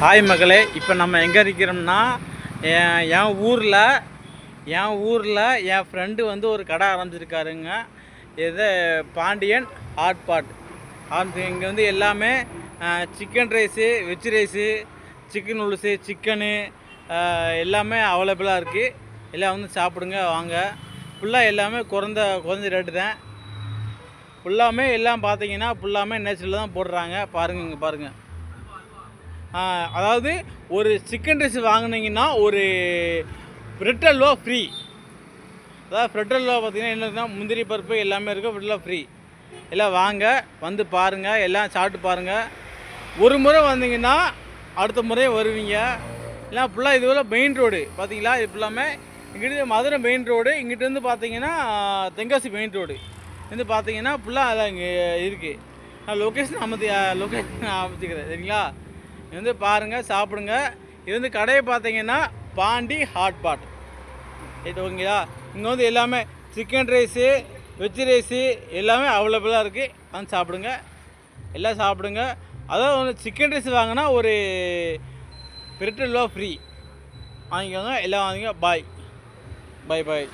Hi மகளே, இப்போ நம்ம எங்கே இருக்கிறோம்னா என் ஊரில் என் ஃப்ரெண்டு வந்து ஒரு கடை ஆரம்பிச்சிருக்காருங்க. இது பாண்டியன் ஹாட் பாட். இங்கே வந்து எல்லாமே chicken rice, veg rice, chicken noodles, chicken எல்லாமே அவைலபிளாக இருக்குது. எல்லாம் வந்து சாப்பிடுங்க வாங்க. ஃபுல்லாக எல்லாமே குறைஞ்ச ரேட்டு தான். ஃபுல்லாமே எல்லாம் பார்த்தீங்கன்னா ஃபுல்லாமே நேச்சுரலில் தான் போடுறாங்க. பாருங்கள், இங்கே பாருங்கள். அதாவது ஒரு சிக்கன் ரைஸ் வாங்கினீங்கன்னா ஒரு பிரெட் அல்வா ஃப்ரீ. அதாவது பிரெட் அல்வா பார்த்தீங்கன்னா என்னன்னா முந்திரி பருப்பு எல்லாமே இருக்கும், பிரெட் ஃப்ரீ. எல்லாம் வாங்க, வந்து பாருங்கள், எல்லாம் சாப்பிட்டு பாருங்கள். ஒரு முறை வந்தீங்கன்னா அடுத்த முறையே வருவீங்க. எல்லாம் ஃபுல்லாக இதுவரை மெயின் ரோடு பார்த்தீங்களா? இது ஃபுல்லாமே இங்கிட்டு மதுரை மெயின் ரோடு, இங்கிட்டு வந்து பார்த்தீங்கன்னா தென்காசி மெயின் ரோடு வந்து பார்த்தீங்கன்னா ஃபுல்லாக அதான் இங்கே இருக்குது. நான் லொக்கேஷன் அமைச்சிக்கிறேன் சரிங்களா? இது வந்து பாருங்கள், சாப்பிடுங்க. இது வந்து கடையை பார்த்தீங்கன்னா பாண்டி ஹாட் பாட். இது ஓகேங்களா? இங்கே வந்து எல்லாமே சிக்கன் ரைஸு, வெஜ் ரைஸு எல்லாமே அவைலபிளாக இருக்குது. வந்து சாப்பிடுங்க, எல்லாம் சாப்பிடுங்க. அதாவது வந்து சிக்கன் ரைஸ் வாங்கினா ஒரு பிரெட் அல்வா ஃப்ரீ. வாங்கிக்கோங்க, எல்லாம் வாங்கிங்க. பாய் பாய் பாய்.